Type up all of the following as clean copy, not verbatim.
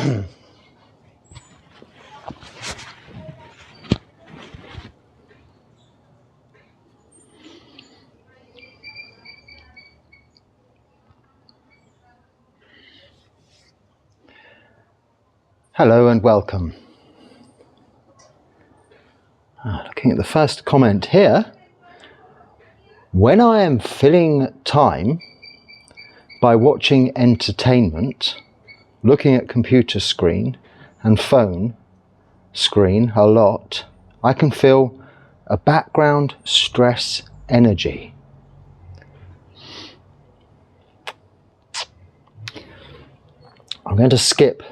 Hello and welcome. Looking at the first comment here, when I am filling time by watching entertainment, looking at computer screen and phone screen a lot, I can feel a background stress energy. I'm going to skip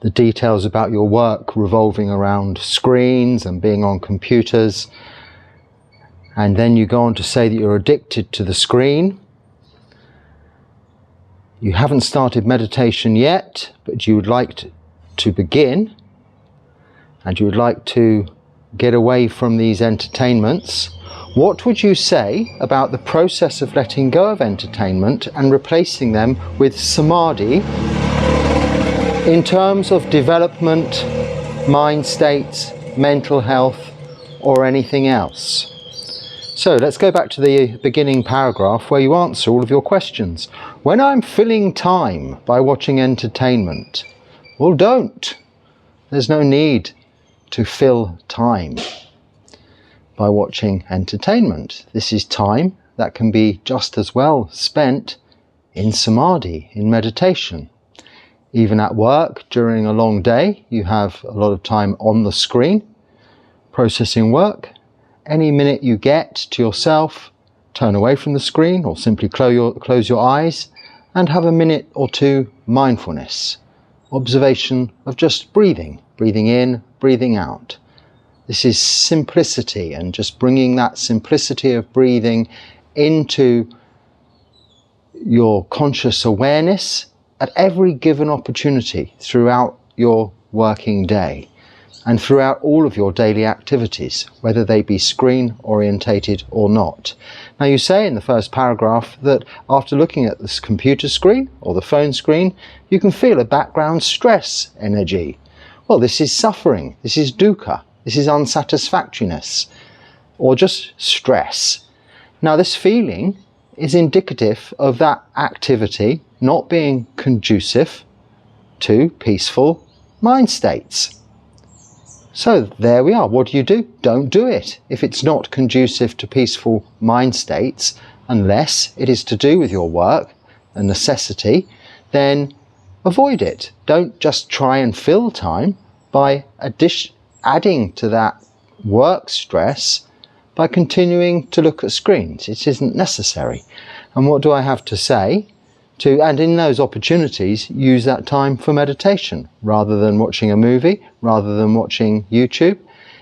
the details about your work revolving around screens and being on computers, and then you go on to say that you're addicted to the screen. You haven't started meditation yet, but you would like to begin, and you would like to get away from these entertainments. What would you say about the process of letting go of entertainment and replacing them with Samadhi in terms of development, mind states, mental health, or anything else? So let's go back to the beginning paragraph where you answer all of your questions. When I'm filling time by watching entertainment, well, don't. There's no need to fill time by watching entertainment. This is time that can be just as well spent in Samadhi, in meditation. Even at work, during a long day, you have a lot of time on the screen, processing work. Any minute you get to yourself, turn away from the screen or simply close your eyes and have a minute or two mindfulness, observation of just breathing in, breathing out. This is simplicity, and just bringing that simplicity of breathing into your conscious awareness at every given opportunity throughout your working day and throughout all of your daily activities, whether they be screen orientated or not. Now, you say in the first paragraph that after looking at this computer screen or the phone screen, you can feel a background stress energy. Well, this is suffering, this is dukkha, this is unsatisfactoriness, or just stress. Now, this feeling is indicative of that activity not being conducive to peaceful mind states. So there we are. What do? Don't do it if it's not conducive to peaceful mind states, unless it is to do with your work, a necessity. Then avoid it. Don't just try and fill time by adding to that work stress by continuing to look at screens. It isn't necessary. And what do I have to say? And in those opportunities, use that time for meditation rather than watching a movie, rather than watching YouTube.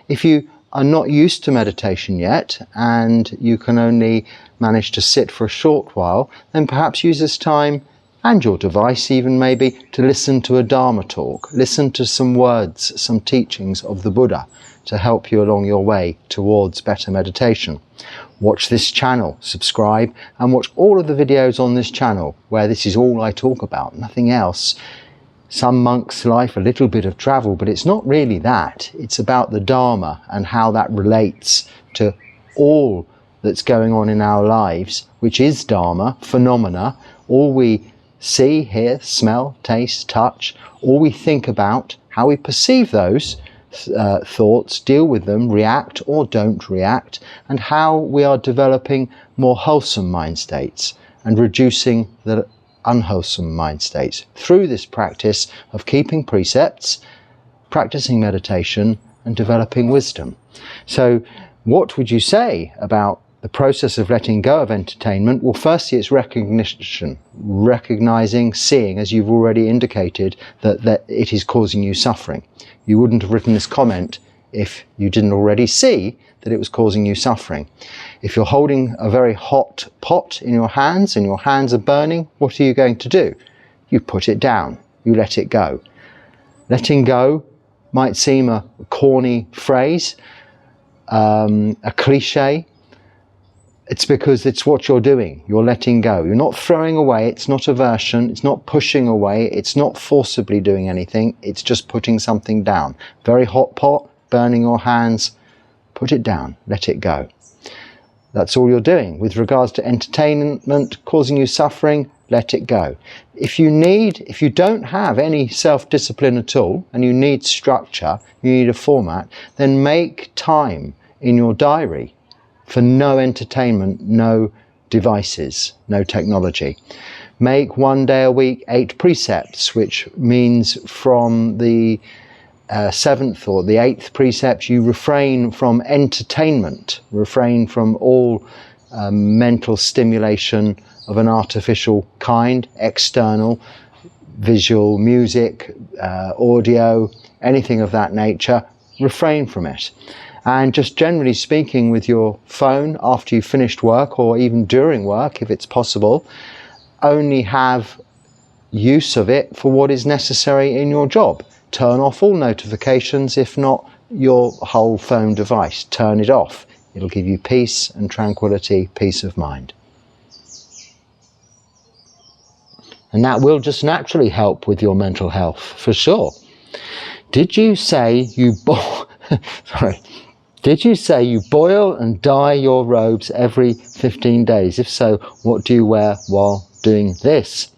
If you are not used to meditation yet and you can only manage to sit for a short while, then perhaps use this time, and your device even maybe, to listen to a Dharma talk, listen to some words, some teachings of the Buddha to help you along your way towards better meditation. Watch this channel, subscribe, and watch all of the videos on this channel where this is all I talk about, nothing else. Some monk's life, a little bit of travel, but it's not really that. It's about the Dharma and how that relates to all that's going on in our lives, which is Dharma, phenomena, all we see, hear, smell, taste, touch, all we think about, how we perceive those thoughts, deal with them, react or don't react, and how we are developing more wholesome mind states and reducing the unwholesome mind states through this practice of keeping precepts, practicing meditation, and developing wisdom. So what would you say about the process of letting go of entertainment? Well, firstly, it's recognition, recognizing, seeing, as you've already indicated, that it is causing you suffering. You wouldn't have written this comment if you didn't already see that it was causing you suffering. If you're holding a very hot pot in your hands and your hands are burning, what are you going to do? You put it down, you let it go. Letting go might seem a corny phrase, a cliche, It's because it's what you're doing. You're letting go. You're not throwing away. It's not aversion. It's not pushing away. It's not forcibly doing anything. It's just putting something down. Very hot pot, burning your hands. Put it down. Let it go. That's all you're doing. With regards to entertainment causing you suffering, let it go. If you don't have any self-discipline at all, and you need structure, you need a format, then make time in your diary for no entertainment, no devices, no technology. Make 1 day a week 8 precepts, which means from the 7th or the 8th precept, you refrain from entertainment, refrain from all mental stimulation of an artificial kind, external, visual, music, audio, anything of that nature. Refrain from it. And just generally speaking, with your phone after you've finished work, or even during work if it's possible, only have use of it for what is necessary in your job. Turn off all notifications, if not your whole phone device. Turn it off. It'll give you peace and tranquility, peace of mind. And that will just naturally help with your mental health, for sure. Did you say you Did you say you boil and dye your robes every 15 days? If so, what do you wear while doing this?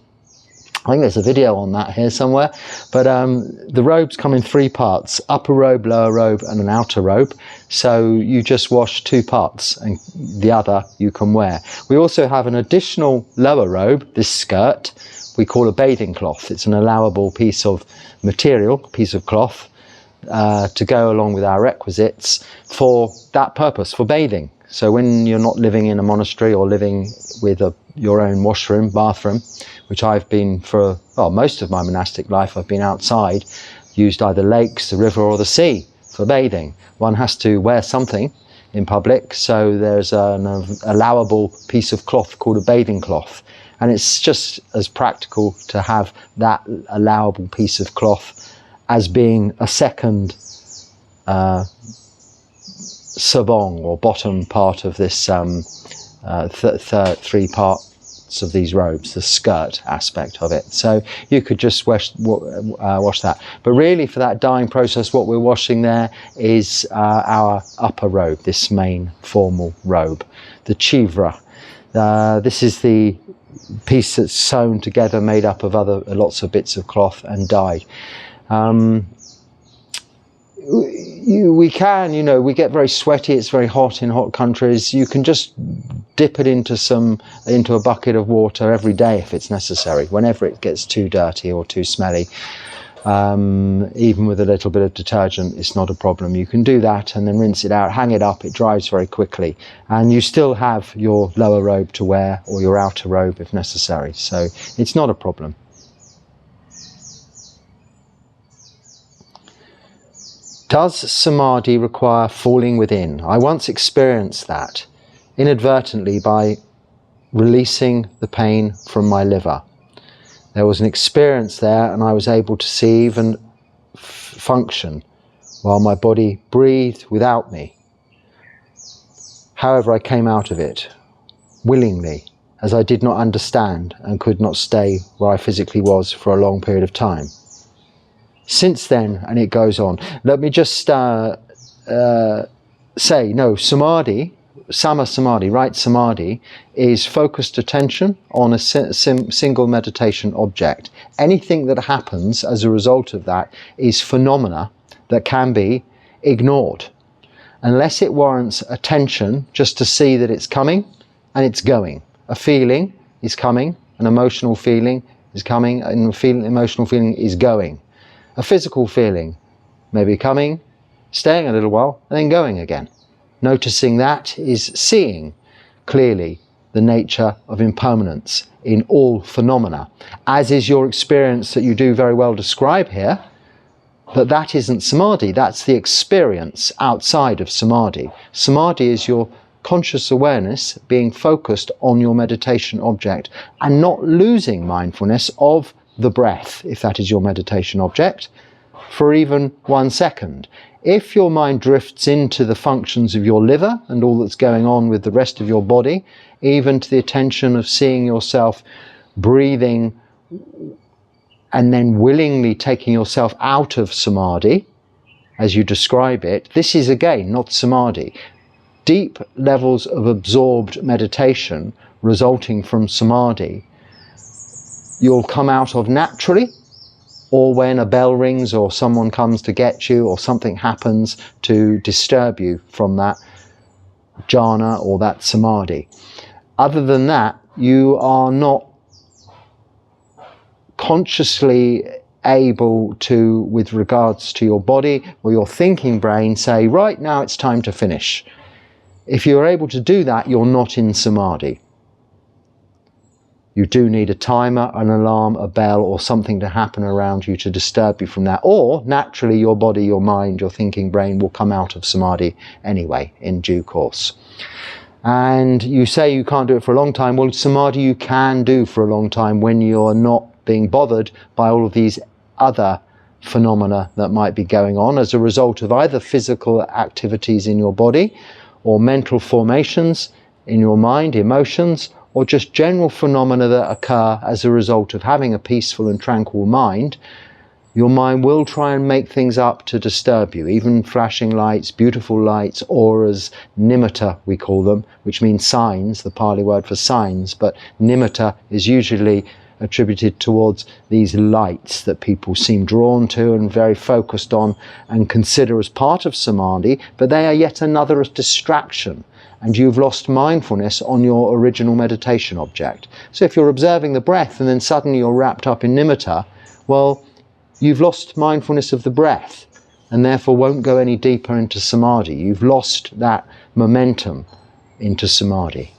I think there's a video on that here somewhere. But the robes come in 3 parts: upper robe, lower robe, and an outer robe. So you just wash 2 parts, and the other you can wear. We also have an additional lower robe, this skirt, we call a bathing cloth. It's an allowable piece of material, piece of cloth, to go along with our requisites for that purpose, for bathing. So when you're not living in a monastery or living with your own washroom, bathroom, which I've been for most of my monastic life, I've been outside, used either lakes, the river or the sea for bathing. One has to wear something in public, so there's an allowable piece of cloth called a bathing cloth. And it's just as practical to have that allowable piece of cloth as being a second sabong, or bottom part of this 3 parts of these robes, the skirt aspect of it. So you could just wash that. But really, for that dyeing process, what we're washing there is our upper robe, this main formal robe, the chivra. This is the piece that's sewn together, made up of lots of bits of cloth and dyed. We get very sweaty, it's very hot in hot countries. You can just dip it into a bucket of water every day if it's necessary, whenever it gets too dirty or too smelly. Even with a little bit of detergent, it's not a problem. You can do that and then rinse it out, hang it up, it dries very quickly, and you still have your lower robe to wear, or your outer robe if necessary, so it's not a problem. Does Samadhi require falling within? I once experienced that inadvertently by releasing the pain from my liver. There was an experience there, and I was able to see, even function, while my body breathed without me. However, I came out of it willingly, as I did not understand and could not stay where I physically was for a long period of time. Since then, and it goes on, let me just say, no, Samadhi, Sama Samadhi, right Samadhi, is focused attention on a single meditation object. Anything that happens as a result of that is phenomena that can be ignored, unless it warrants attention just to see that it's coming and it's going. A feeling is coming, an emotional feeling is coming, and emotional feeling is going. A physical feeling may be coming, staying a little while, and then going again. Noticing that is seeing clearly the nature of impermanence in all phenomena, as is your experience that you do very well describe here, but that isn't Samadhi, that's the experience outside of Samadhi. Samadhi is your conscious awareness being focused on your meditation object and not losing mindfulness of the breath, if that is your meditation object, for even 1 second. If your mind drifts into the functions of your liver and all that's going on with the rest of your body, even to the attention of seeing yourself breathing and then willingly taking yourself out of samadhi, as you describe it, this is again not samadhi. Deep levels of absorbed meditation resulting from samadhi, you'll come out of naturally, or when a bell rings or someone comes to get you or something happens to disturb you from that jhana or that samadhi. Other than that, you are not consciously able to, with regards to your body or your thinking brain, say, right now it's time to finish. If you're able to do that, you're not in samadhi. You do need a timer, an alarm, a bell, or something to happen around you to disturb you from that. Or naturally your body, your mind, your thinking brain will come out of samadhi anyway in due course. And you say you can't do it for a long time. Well, samadhi you can do for a long time when you're not being bothered by all of these other phenomena that might be going on as a result of either physical activities in your body or mental formations in your mind, emotions, or just general phenomena that occur as a result of having a peaceful and tranquil mind. Your mind will try and make things up to disturb you, even flashing lights, beautiful lights, auras, nimitta we call them, which means signs, the Pali word for signs, but nimitta is usually attributed towards these lights that people seem drawn to and very focused on and consider as part of samadhi, but they are yet another distraction. And you've lost mindfulness on your original meditation object. So if you're observing the breath and then suddenly you're wrapped up in nimitta, well, you've lost mindfulness of the breath and therefore won't go any deeper into samadhi. You've lost that momentum into samadhi.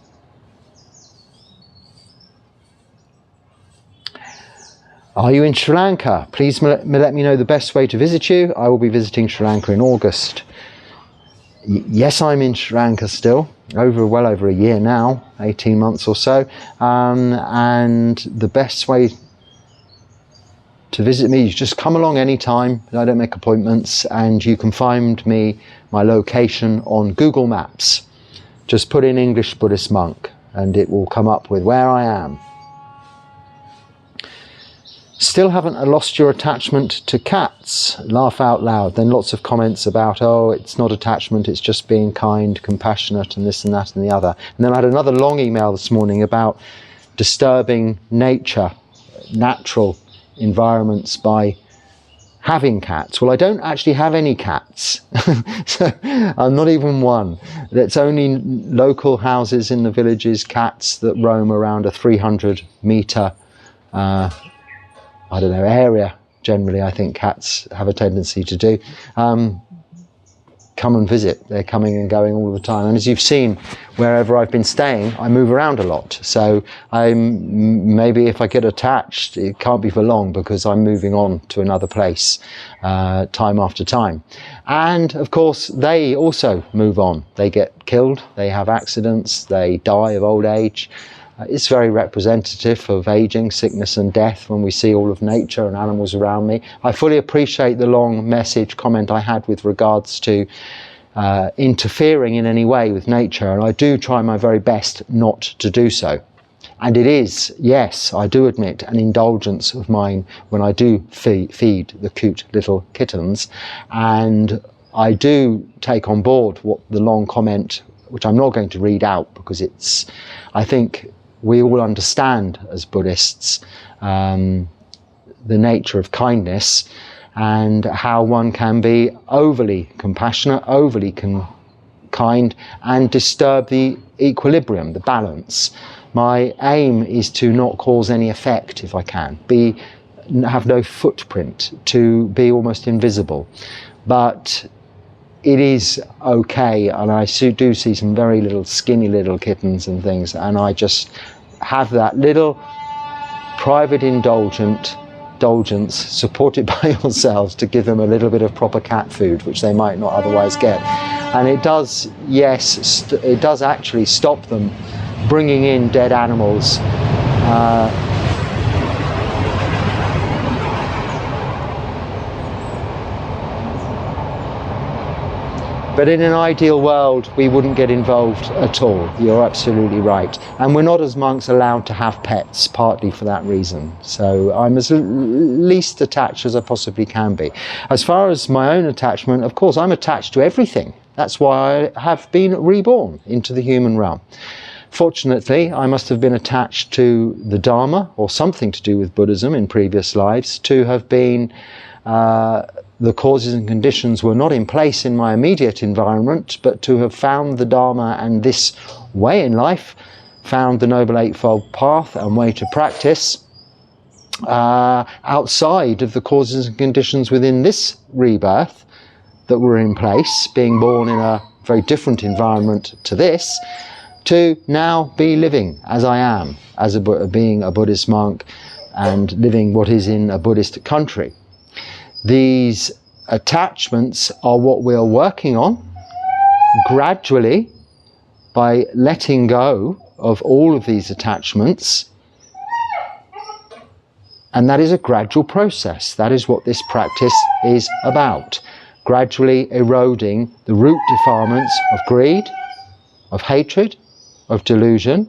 Are you in Sri Lanka? Please let me know the best way to visit you. I will be visiting Sri Lanka in August. Yes, I'm in Sri Lanka still, well over a year now, 18 months or so, and the best way to visit me is just come along anytime. I don't make appointments, and you can find my location on Google Maps. Just put in English Buddhist Monk and it will come up with where I am. Still haven't lost your attachment to cats? Laugh out loud. Then lots of comments about, oh, it's not attachment, it's just being kind, compassionate, and this and that and the other. And then I had another long email this morning about disturbing nature, natural environments by having cats. Well, I don't actually have any cats. So I'm not even one. It's only local houses in the villages, cats that roam around a 300-metre area. Generally, I think cats have a tendency to do. Come and visit. They're coming and going all the time. And as you've seen, wherever I've been staying, I move around a lot. So maybe if I get attached, it can't be for long because I'm moving on to another place time after time. And of course, they also move on. They get killed, they have accidents, they die of old age. It's very representative of aging, sickness and death when we see all of nature and animals around me. I fully appreciate the long message comment I had with regards to interfering in any way with nature, and I do try my very best not to do so. And it is, yes, I do admit, an indulgence of mine when I do feed the cute little kittens, and I do take on board what the long comment, which I'm not going to read out because it's, I think, we all understand as Buddhists the nature of kindness and how one can be overly compassionate, overly kind and disturb the equilibrium, the balance. My aim is to not cause any effect if I can, have no footprint, to be almost invisible. But it is okay, and I do see some very little skinny little kittens and things, and I just have that little private indulgence supported by yourselves to give them a little bit of proper cat food, which they might not otherwise get. And it does, yes, it does actually stop them bringing in dead animals. But in an ideal world, we wouldn't get involved at all. You're absolutely right. And we're not, as monks, allowed to have pets, partly for that reason. So I'm as least attached as I possibly can be. As far as my own attachment, of course, I'm attached to everything. That's why I have been reborn into the human realm. Fortunately, I must have been attached to the Dharma, or something to do with Buddhism in previous lives, to have been the causes and conditions were not in place in my immediate environment, but to have found the Dharma and this way in life, found the Noble Eightfold Path and way to practice outside of the causes and conditions within this rebirth that were in place, being born in a very different environment to this, to now be living as I am, as being a Buddhist monk and living what is in a Buddhist country. These attachments are what we are working on gradually by letting go of all of these attachments. And that is a gradual process. That is what this practice is about. Gradually eroding the root defilements of greed, of hatred, of delusion,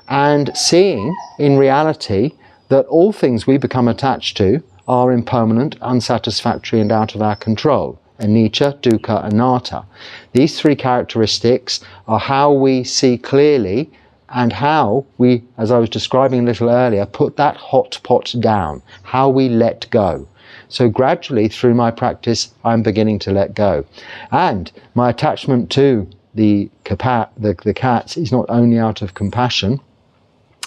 and seeing in reality that all things we become attached to are impermanent, unsatisfactory, and out of our control. Anicca, dukkha, anatta. These three characteristics are how we see clearly and how we, as I was describing a little earlier, put that hot pot down, how we let go. So gradually through my practice, I'm beginning to let go. And my attachment to the cats is not only out of compassion,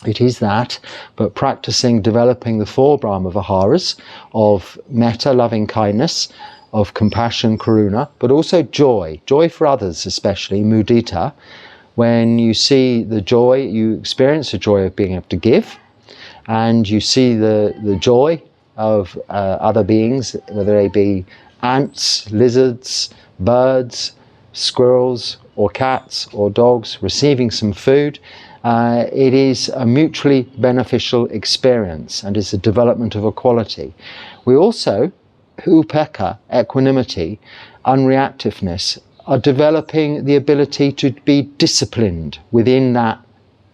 it is that, but practicing, developing the four Brahma Viharas of metta, loving kindness, of compassion, karuna, but also joy for others, especially mudita. When you see the joy, you experience the joy of being able to give, and you see the joy of other beings, whether they be ants, lizards, birds, squirrels, or cats, or dogs, receiving some food. It is a mutually beneficial experience and is a development of equality. We also, upekkha, equanimity, unreactiveness, are developing the ability to be disciplined within that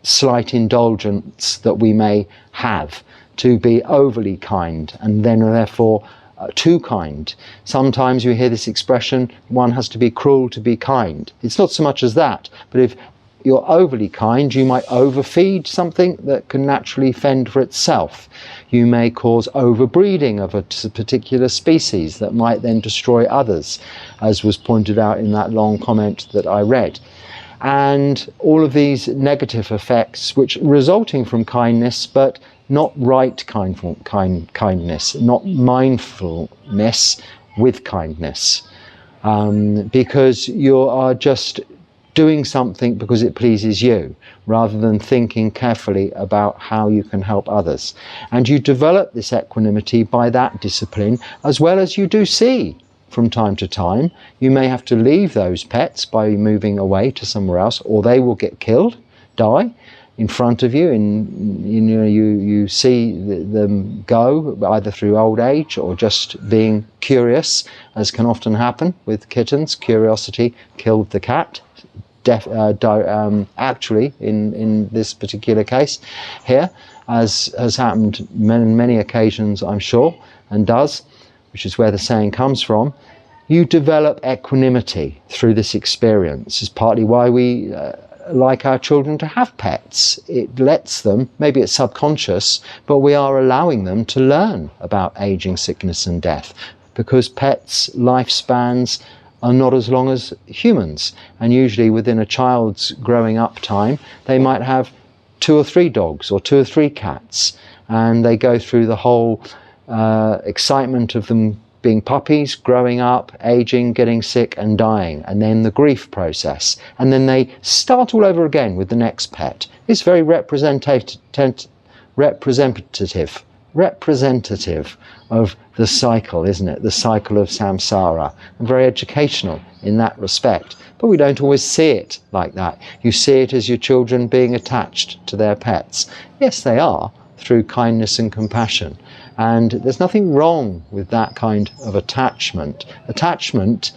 slight indulgence that we may have, to be overly kind and then therefore too kind. Sometimes you hear this expression, one has to be cruel to be kind. It's not so much as that, but if you're overly kind, you might overfeed something that can naturally fend for itself. You may cause overbreeding of a particular species that might then destroy others, as was pointed out in that long comment that I read. And all of these negative effects, which resulting from kindness, but not right kindness, not mindfulness with kindness, because you are just doing something because it pleases you, rather than thinking carefully about how you can help others. And you develop this equanimity by that discipline, as well as you do see from time to time. You may have to leave those pets by moving away to somewhere else, or they will get killed, die in front of you, you see them go, either through old age or just being curious, as can often happen with kittens. Curiosity killed the cat. Actually, in this particular case here, as has happened many occasions, I'm sure, and does, which is where the saying comes from, you develop equanimity through this experience. It's partly why we like our children to have pets. It lets them, maybe it's subconscious, but we are allowing them to learn about aging, sickness and death, because pets' lifespans are not as long as humans, and usually within a child's growing up time they might have 2 or 3 dogs or 2 or 3 cats, and they go through the whole excitement of them being puppies, growing up, aging, getting sick and dying, and then the grief process, and then they start all over again with the next pet. It's very representative of the cycle, isn't it? The cycle of samsara, and very educational in that respect. But we don't always see it like that. You see it as your children being attached to their pets. Yes, they are, through kindness and compassion. And there's nothing wrong with that kind of attachment. Attachment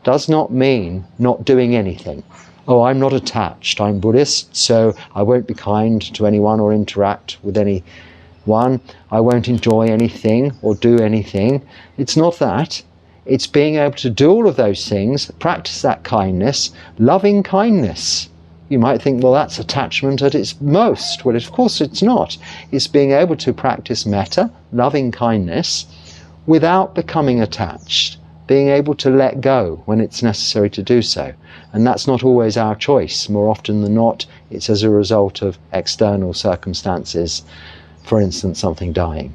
does not mean not doing anything. Oh, I'm not attached, I'm Buddhist, so I won't be kind to anyone or interact with anyone. I won't enjoy anything or do anything. It's not that. It's being able to do all of those things, practice that kindness, loving kindness. You might think, well, that's attachment at its most. Well, of course it's not. It's being able to practice metta, loving kindness, without becoming attached, being able to let go when it's necessary to do so. And that's not always our choice. More often than not, it's as a result of external circumstances, for instance, something dying.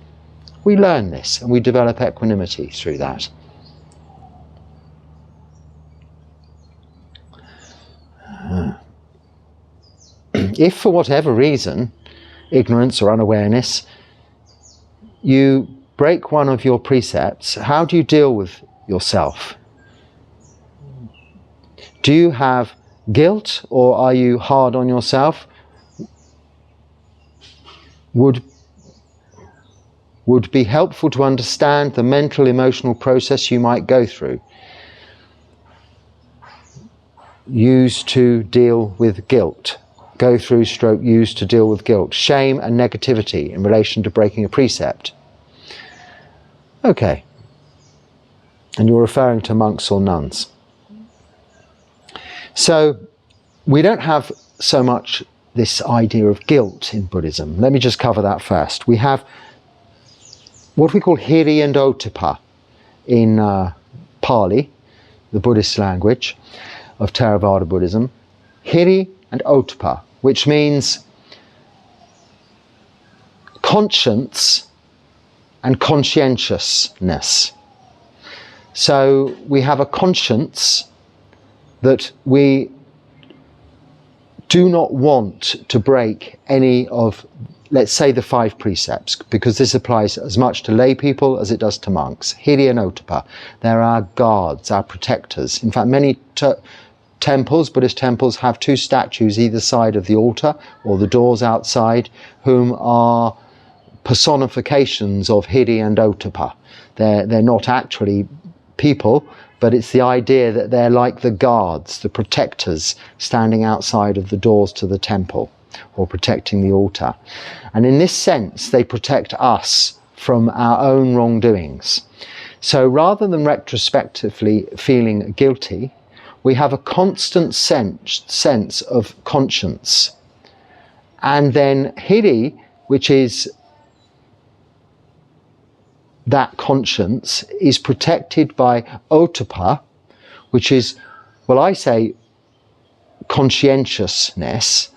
We learn this and we develop equanimity through that. If for whatever reason, ignorance or unawareness, you break one of your precepts, how do you deal with yourself? Do you have guilt, or are you hard on yourself? Would be helpful to understand the mental, emotional process you might go through, used to deal with guilt. Go through / used to deal with guilt, shame and negativity in relation to breaking a precept. Okay. And you're referring to monks or nuns. So we don't have so much this idea of guilt in Buddhism. Let me just cover that first. We have what we call hiri and ottappa in Pali, the Buddhist language of Theravada Buddhism. Hiri and ottappa, which means conscience and conscientiousness. So we have a conscience that we do not want to break any of, let's say, the 5 precepts, because this applies as much to lay people as it does to monks. Hiri and ottappa, they're our guards, our protectors. In fact, many temples, Buddhist temples, have 2 statues either side of the altar or the doors outside, whom are personifications of hiri and ottappa. They're not actually people, but it's the idea that they're like the guards, the protectors, standing outside of the doors to the temple or protecting the altar. And in this sense, they protect us from our own wrongdoings. So rather than retrospectively feeling guilty, we have a constant sense of conscience. And then hiri, which is that conscience, is protected by ottappa, which is, well, I say conscientiousness,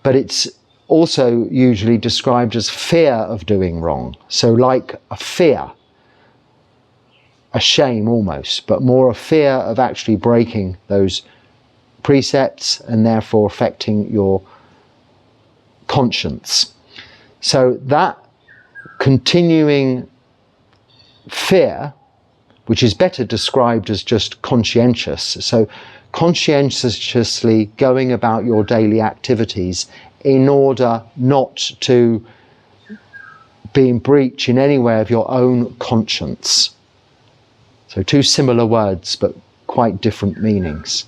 but it's also usually described as fear of doing wrong. So like a fear, a shame almost, but more a fear of actually breaking those precepts and therefore affecting your conscience. So that continuing fear, which is better described as just conscientious, so conscientiously going about your daily activities in order not to be in breach in any way of your own conscience. So 2 similar words but quite different meanings,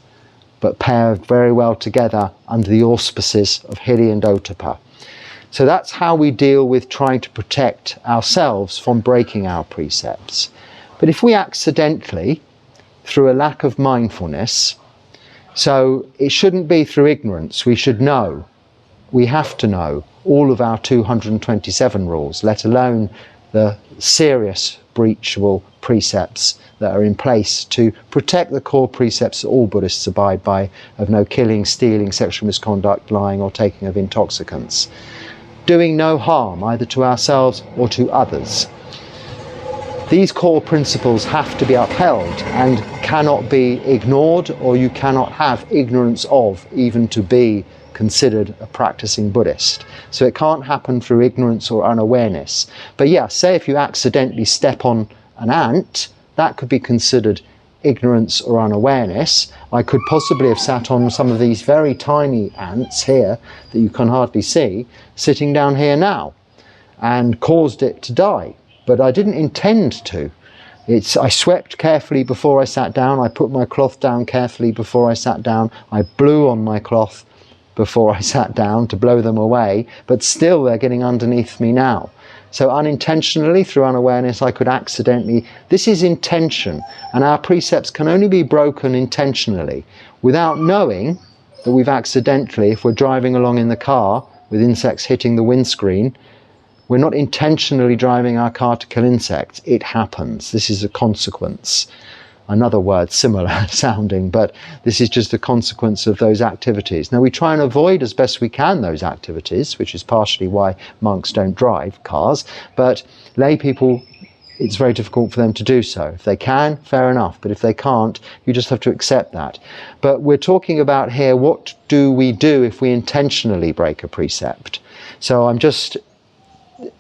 but pair very well together under the auspices of hiri and ottappa. So that's how we deal with trying to protect ourselves from breaking our precepts. But if we accidentally, through a lack of mindfulness, so it shouldn't be through ignorance, we should know, we have to know all of our 227 rules, let alone the serious breachable precepts that are in place to protect the core precepts that all Buddhists abide by, of no killing, stealing, sexual misconduct, lying or taking of intoxicants. Doing no harm either to ourselves or to others. These core principles have to be upheld and cannot be ignored, or you cannot have ignorance of, even to be considered a practicing Buddhist. So it can't happen through ignorance or unawareness. But yeah, say if you accidentally step on an ant, that could be considered ignorance or unawareness. I could possibly have sat on some of these very tiny ants here that you can hardly see, sitting down here now, and caused it to die. But I didn't intend to. I swept carefully before I sat down. I put my cloth down carefully before I sat down. I blew on my cloth before I sat down to blow them away, but still they're getting underneath me now. So unintentionally, through unawareness, I could accidentally, this is intention, and our precepts can only be broken intentionally. Without knowing that we've accidentally, if we're driving along in the car with insects hitting the windscreen, we're not intentionally driving our car to kill insects. It happens. This is a consequence. Another word, similar sounding, but this is just a consequence of those activities. Now, we try and avoid as best we can those activities, which is partially why monks don't drive cars, but lay people, it's very difficult for them to do so. If they can, fair enough, but if they can't, you just have to accept that. But we're talking about here, what do we do if we intentionally break a precept? So I'm just,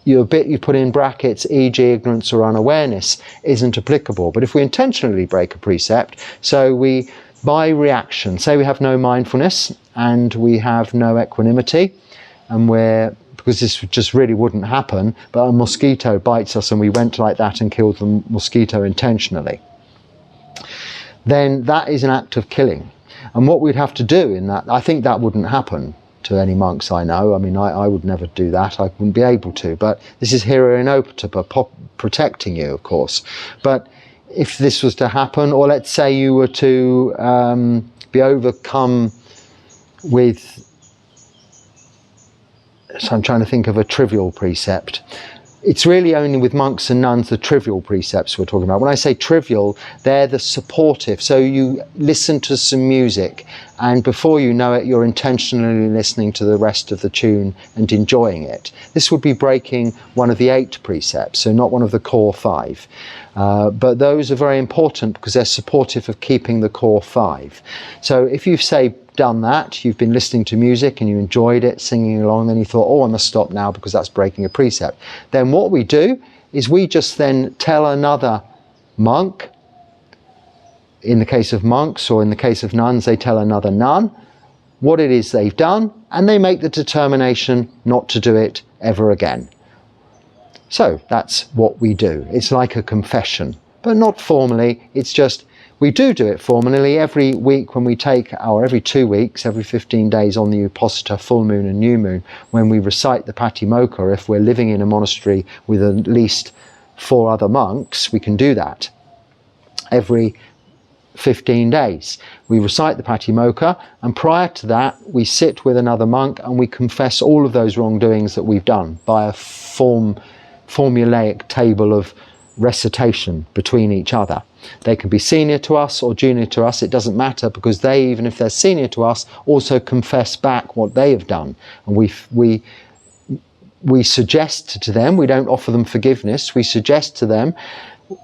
you put in brackets, e.g. ignorance or unawareness isn't applicable. But if we intentionally break a precept, so we, by reaction, say we have no mindfulness and we have no equanimity, and because this just really wouldn't happen, but a mosquito bites us and we went like that and killed the mosquito intentionally, then that is an act of killing. And what we'd have to do in that, I think that wouldn't happen to any monks I know. I mean, I would never do that. I wouldn't be able to. But this is hira inopatapa, protecting you, of course. But if this was to happen, or let's say you were to be overcome with, so I'm trying to think of a trivial precept. It's really only with monks and nuns the trivial precepts we're talking about. When I say trivial, they're the supportive. So you listen to some music and before you know it, you're intentionally listening to the rest of the tune and enjoying it. This would be breaking one of the 8 precepts, so not one of the core 5. But those are very important because they're supportive of keeping the core 5. So if you've, say, done that, you've been listening to music and you enjoyed it, singing along, then you thought, oh, I must stop now because that's breaking a precept. Then what we do is we just then tell another monk, in the case of monks, or in the case of nuns, they tell another nun what it is they've done, and they make the determination not to do it ever again. So that's what we do. It's like a confession, but not formally. It's just, we do it formally every week when we take every 2 weeks, every 15 days on the Uposita, full moon and new moon, when we recite the Patimokkha. If we're living in a monastery with at least 4 other monks, we can do that every 15 days. We recite the Patimokkha, and prior to that we sit with another monk and we confess all of those wrongdoings that we've done by a formulaic table of recitation between each other. They can be senior to us or junior to us, it doesn't matter, because they, even if they're senior to us, also confess back what they have done. And we suggest to them, we don't offer them forgiveness, we suggest to them,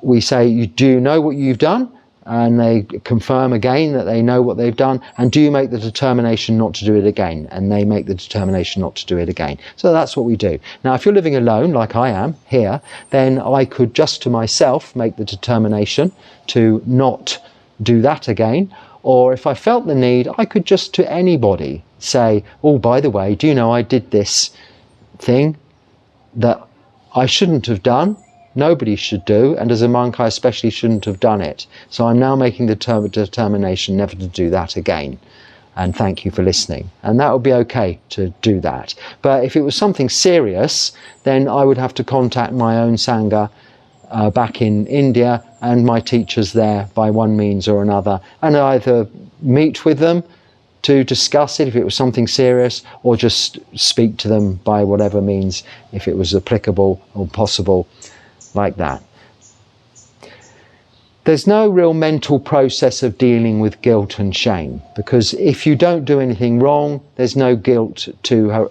we say, do you know what you've done? And they confirm again that they know what they've done. And do you make the determination not to do it again? And they make the determination not to do it again. So that's what we do. Now, if you're living alone, like I am here, then I could just to myself make the determination to not do that again. Or if I felt the need, I could just to anybody say, oh, by the way, do you know I did this thing that I shouldn't have done? Nobody should do, and as a monk I especially shouldn't have done it. So I'm now making the determination never to do that again. And thank you for listening. And that would be okay to do that. But if it was something serious, then I would have to contact my own Sangha back in India and my teachers there by one means or another, and either meet with them to discuss it if it was something serious, or just speak to them by whatever means if it was applicable or possible, like that. There's no real mental process of dealing with guilt and shame, because if you don't do anything wrong, there's no guilt to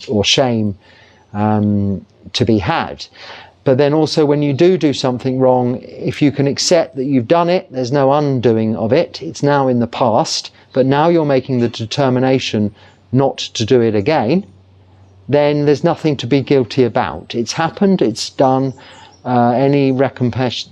or shame to be had. But then also when you do something wrong, if you can accept that you've done it, there's no undoing of it. It's now in the past, but now you're making the determination not to do it again, then there's nothing to be guilty about. It's happened, it's done. Any recompense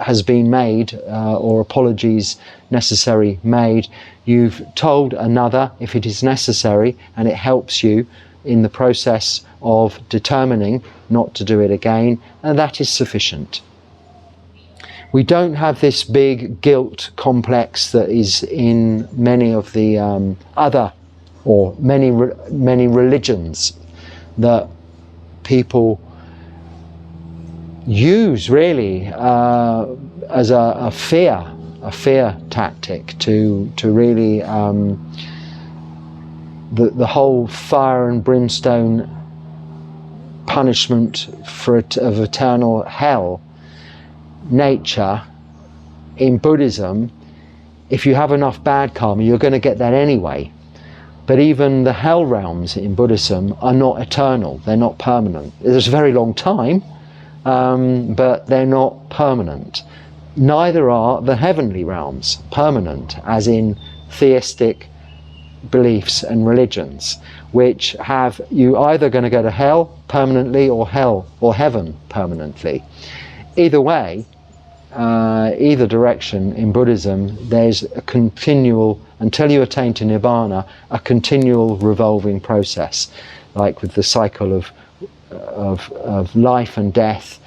has been made, or apologies necessary made. You've told another if it is necessary, and it helps you in the process of determining not to do it again, and that is sufficient. We don't have this big guilt complex that is in many of the many religions that people use really as a fear tactic to really the whole fire and brimstone punishment of eternal hell nature. In Buddhism, if you have enough bad karma, you're going to get that anyway. But even the hell realms in Buddhism are not eternal, they're not permanent. There's a very long time, but they're not permanent. Neither are the heavenly realms permanent, as in theistic beliefs and religions, which have you either going to go to hell permanently or heaven permanently. Either way, either direction in Buddhism, there's a continual, until you attain to Nibbana, a continual revolving process, like with the cycle of life and death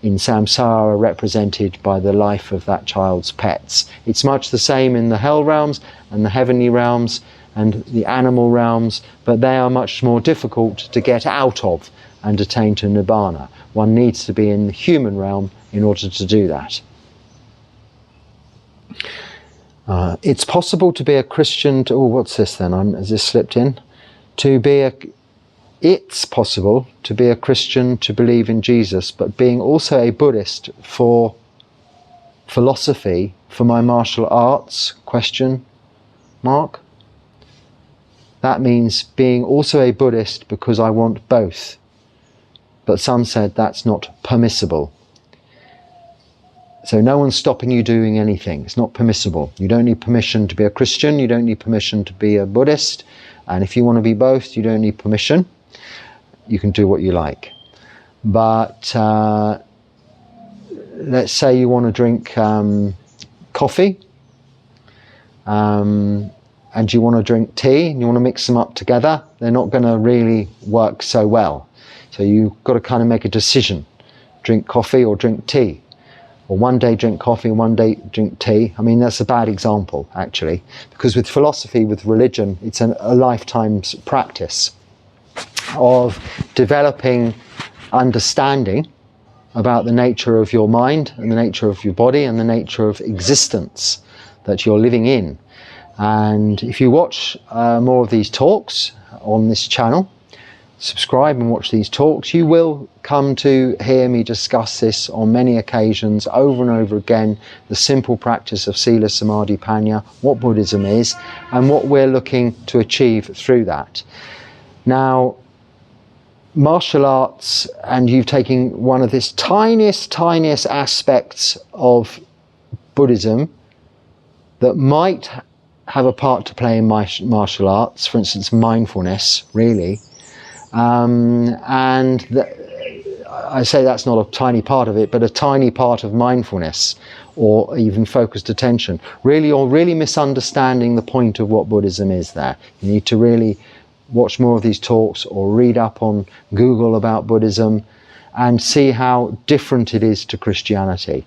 in samsara, represented by the life of that child's pets. It's much the same in the hell realms and the heavenly realms and the animal realms, but they are much more difficult to get out of and attain to Nibbana. One needs to be in the human realm in order to do that. It's possible to be a Christian what's this then? Has this slipped in? It's possible to be a Christian, to believe in Jesus, but being also a Buddhist for philosophy, for my martial arts, question mark? That means being also a Buddhist because I want both. But some said that's not permissible. So no one's stopping you doing anything. It's not permissible. You don't need permission to be a Christian. You don't need permission to be a Buddhist. And if you want to be both, you don't need permission. You can do what you like. But let's say you want to drink coffee and you want to drink tea and you want to mix them up together. They're not going to really work so well. So you've got to kind of make a decision. Drink coffee or drink tea. Or one day drink coffee and one day drink tea. I mean, that's a bad example, actually. Because with philosophy, with religion, it's a lifetime's practice of developing understanding about the nature of your mind and the nature of your body and the nature of existence that you're living in. And if you watch more of these talks on this channel, subscribe and watch these talks, you will come to hear me discuss this on many occasions, over and over again, the simple practice of Sila, Samadhi, Panya, what Buddhism is, and what we're looking to achieve through that. Now, martial arts, and you've taken one of the tiniest aspects of Buddhism that might have a part to play in martial arts, for instance, mindfulness, really. I say that's not a tiny part of it, but a tiny part of mindfulness, or even focused attention. Really, you're really misunderstanding the point of what Buddhism is there. You need to really watch more of these talks or read up on Google about Buddhism and see how different it is to Christianity.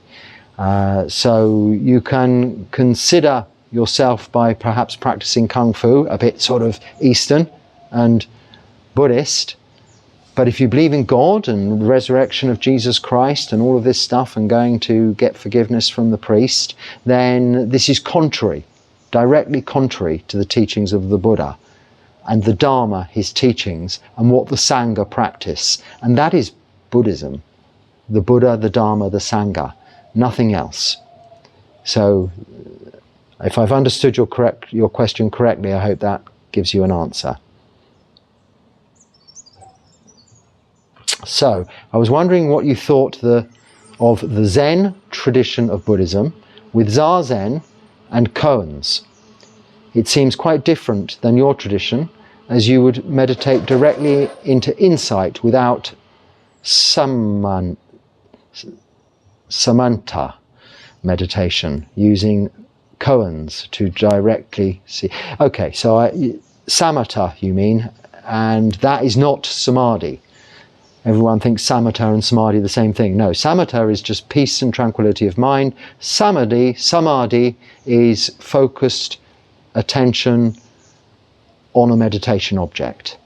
So you can consider yourself by perhaps practicing Kung Fu, a bit sort of Eastern and Buddhist, but if you believe in God and the resurrection of Jesus Christ and all of this stuff and going to get forgiveness from the priest, then this is contrary, directly contrary to the teachings of the Buddha and the Dharma, his teachings, and what the Sangha practice. And that is Buddhism. The Buddha, the Dharma, the Sangha, nothing else. So if I've understood your question correctly, I hope that gives you an answer. So, I was wondering what you thought of the Zen tradition of Buddhism with Zazen and koans. It seems quite different than your tradition, as you would meditate directly into insight without samanta meditation, using koans to directly see. Okay, so samatha you mean, and that is not samadhi. Everyone thinks samatha and samadhi are the same thing. No, samatha is just peace and tranquility of mind. Samadhi is focused attention on a meditation object,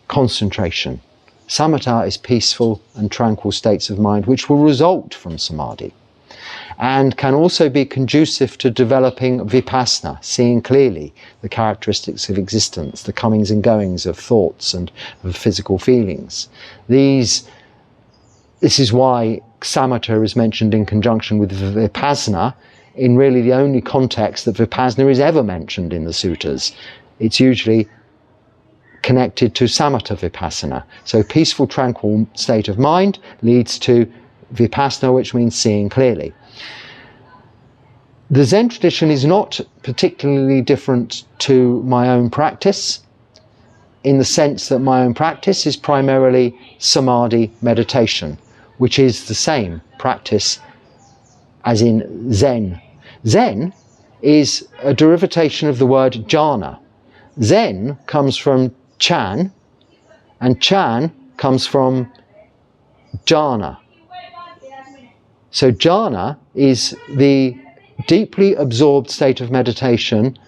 concentration. Samatha is peaceful and tranquil states of mind which will result from samadhi, and can also be conducive to developing vipassana, seeing clearly the characteristics of existence, the comings and goings of thoughts and of physical feelings. This is why samatha is mentioned in conjunction with vipassana in really the only context that vipassana is ever mentioned in the suttas. It's usually connected to samatha vipassana. So peaceful, tranquil state of mind leads to vipassana, which means seeing clearly. The Zen tradition is not particularly different to my own practice, in the sense that my own practice is primarily samadhi meditation, which is the same practice as in Zen. Zen is a derivation of the word jhana. Zen comes from Chan, and Chan comes from jhana. So jhana is the deeply absorbed state of meditation,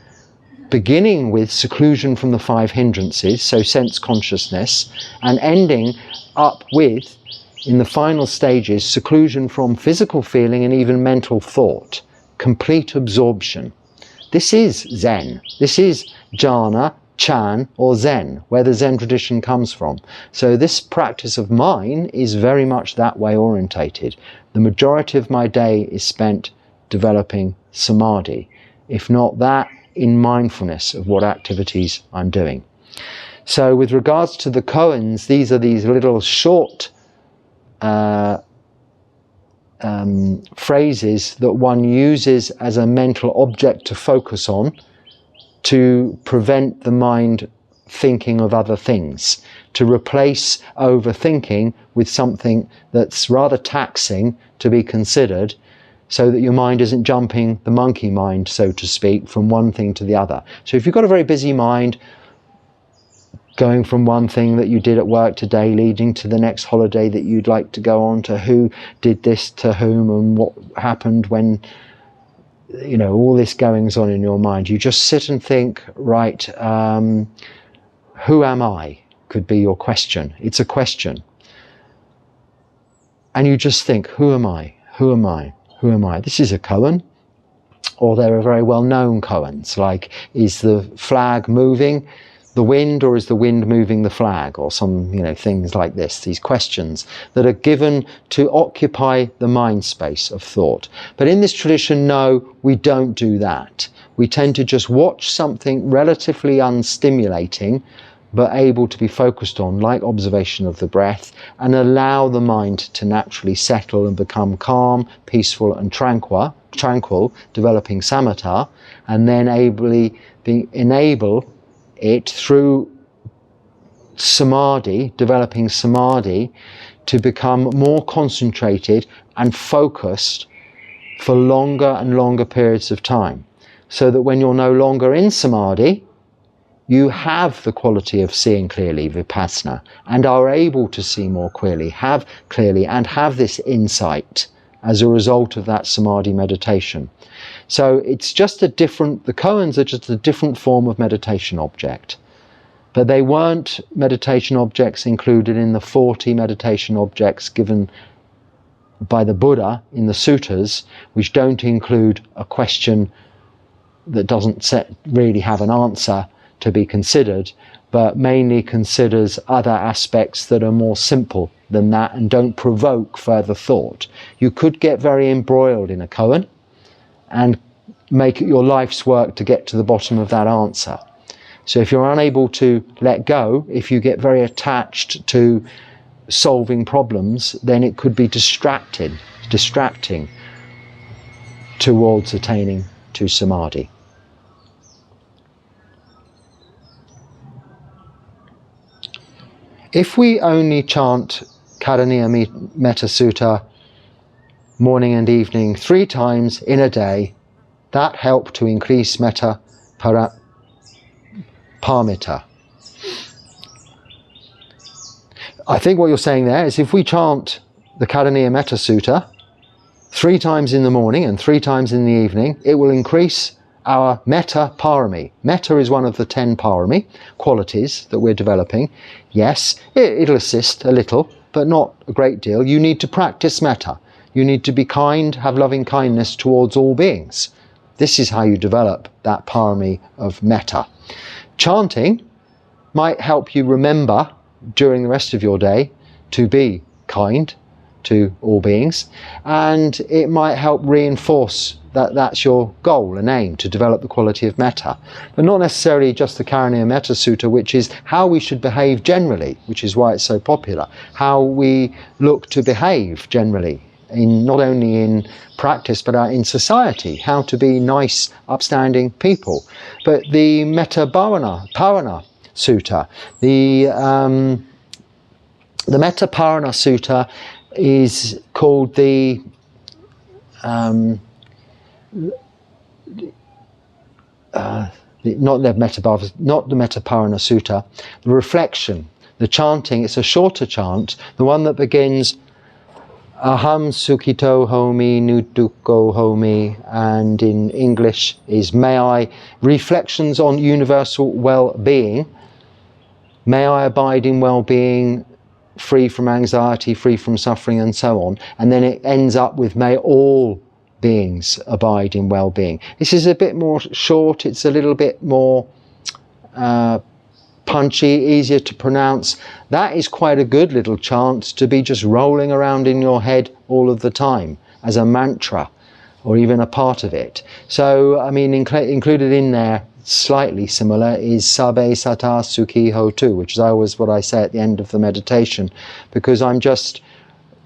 beginning with seclusion from the five hindrances, so sense consciousness, and ending up with, in the final stages, seclusion from physical feeling and even mental thought, complete absorption. This is Zen. This is jhana, Chan, or Zen, where the Zen tradition comes from. So this practice of mine is very much that way orientated. The majority of my day is spent developing samadhi, if not that, in mindfulness of what activities I'm doing. So with regards to the koans, these are these little short phrases that one uses as a mental object to focus on, to prevent the mind thinking of other things, to replace overthinking with something that's rather taxing to be considered, so that your mind isn't jumping the monkey mind, so to speak, from one thing to the other. So if you've got a very busy mind, going from one thing that you did at work today, leading to the next holiday that you'd like to go on, to who did this to whom and what happened when, you know, all this goings on in your mind, you just sit and think, right, who am I? Could be your question. It's a question. And you just think, who am I? Who am I? Who am I? This is a koan. Or there are very well-known koans, like, is the flag moving the wind, or is the wind moving the flag, or some, you know, things like this, these questions that are given to occupy the mind space of thought. But in this tradition, no, we don't do that. We tend to just watch something relatively unstimulating, but able to be focused on, like observation of the breath, and allow the mind to naturally settle and become calm, peaceful and tranquil, developing samatha, and then enable it through samadhi, developing samadhi, to become more concentrated and focused for longer and longer periods of time, so that when you're no longer in samadhi, you have the quality of seeing clearly, vipassana, and are able to see more clearly, have this insight as a result of that samadhi meditation. So it's just the koans are just a different form of meditation object. But they weren't meditation objects included in the 40 meditation objects given by the Buddha in the suttas, which don't include a question that doesn't really have an answer to be considered, but mainly considers other aspects that are more simple than that and don't provoke further thought. You could get very embroiled in a koan and make it your life's work to get to the bottom of that answer. So if you're unable to let go, if you get very attached to solving problems, then it could be distracting towards attaining to samadhi. If we only chant Karaniya Metta Sutta morning and evening 3 times in a day, that helped to increase metta paramita. I think what you're saying there is if we chant the Karaniya Metta Sutta 3 times in the morning and 3 times in the evening, it will increase our metta parami. Metta is one of the 10 parami qualities that we're developing. Yes, it'll assist a little, but not a great deal. You need to practice metta. You need to be kind, have loving kindness towards all beings. This is how you develop that parami of metta. Chanting might help you remember during the rest of your day to be kind to all beings, and it might help reinforce that that's your goal and aim, to develop the quality of metta. But not necessarily just the Karaniya Metta Sutta, which is how we should behave generally, which is why it's so popular. How we look to behave generally, not only in practice but in society, how to be nice, upstanding people. But the Metta Bhavana Sutta, the Metta Parana Sutta is called not the Metta Parana Sutta, the reflection, the chanting. It's a shorter chant, the one that begins Aham Sukhito Homi Nutukko Homi, and in English is May I, reflections on universal well-being. May I abide in well-being, free from anxiety, free from suffering, and so on. And then it ends up with may all beings abide in well-being. This is a bit more short, it's a little bit more punchy, easier to pronounce. That is quite a good little chant to be just rolling around in your head all of the time as a mantra, or even a part of it. So, I mean, included in there, slightly similar, is Sabe Sata Sukhi Hotu, which is always what I say at the end of the meditation, because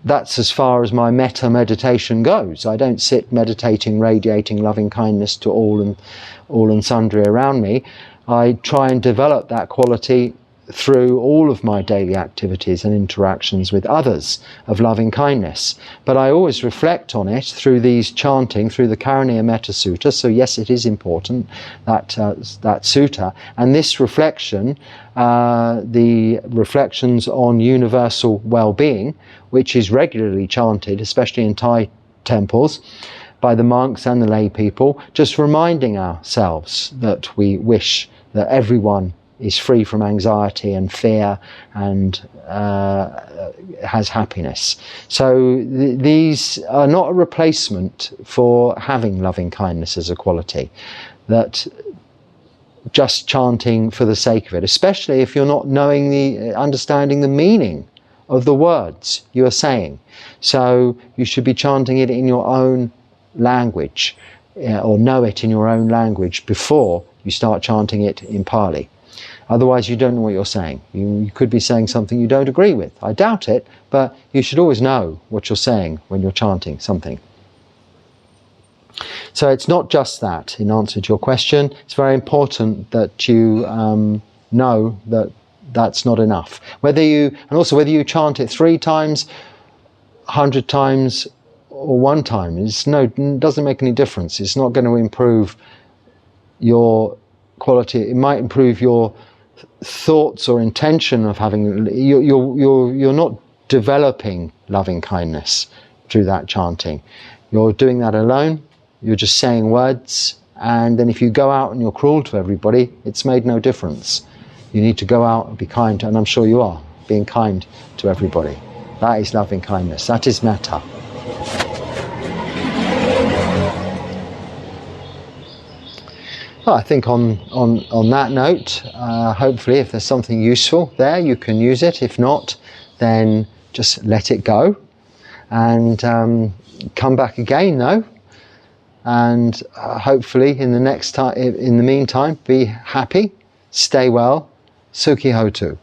that's as far as my metta meditation goes. I don't sit meditating, radiating loving kindness to all and sundry around me. I try and develop that quality through all of my daily activities and interactions with others of loving kindness. But I always reflect on it through these chanting, through the Karaniya Metta Sutta. So yes, it is important, that sutta. And this reflection, the reflections on universal well-being, which is regularly chanted, especially in Thai temples, by the monks and the lay people, just reminding ourselves that we wish that everyone is free from anxiety and fear and has happiness. So these are not a replacement for having loving kindness as a quality, that just chanting for the sake of it, especially if you're not understanding the meaning of the words you are saying. So you should be chanting it in your own language, or know it in your own language before you start chanting it in Pali. Otherwise, you don't know what you're saying. You could be saying something you don't agree with. I doubt it, but you should always know what you're saying when you're chanting something. So it's not just that, in answer to your question. It's very important that you know that that's not enough. Whether you chant it 3 times, 100 times, or 1 time, it doesn't make any difference. It's not going to improve your quality. It might improve your thoughts or intention of having. You're not developing loving kindness through that chanting. You're doing that alone. You're just saying words, and then if you go out and you're cruel to everybody, it's made no difference. You need to go out and be kind, and I'm sure you are being kind to everybody. That is loving kindness. That is metta. Well, I think on that note, hopefully if there's something useful there, you can use it. If not, then just let it go, and come back again though, and hopefully in the meantime, be happy, stay well, Sukhi Hotu.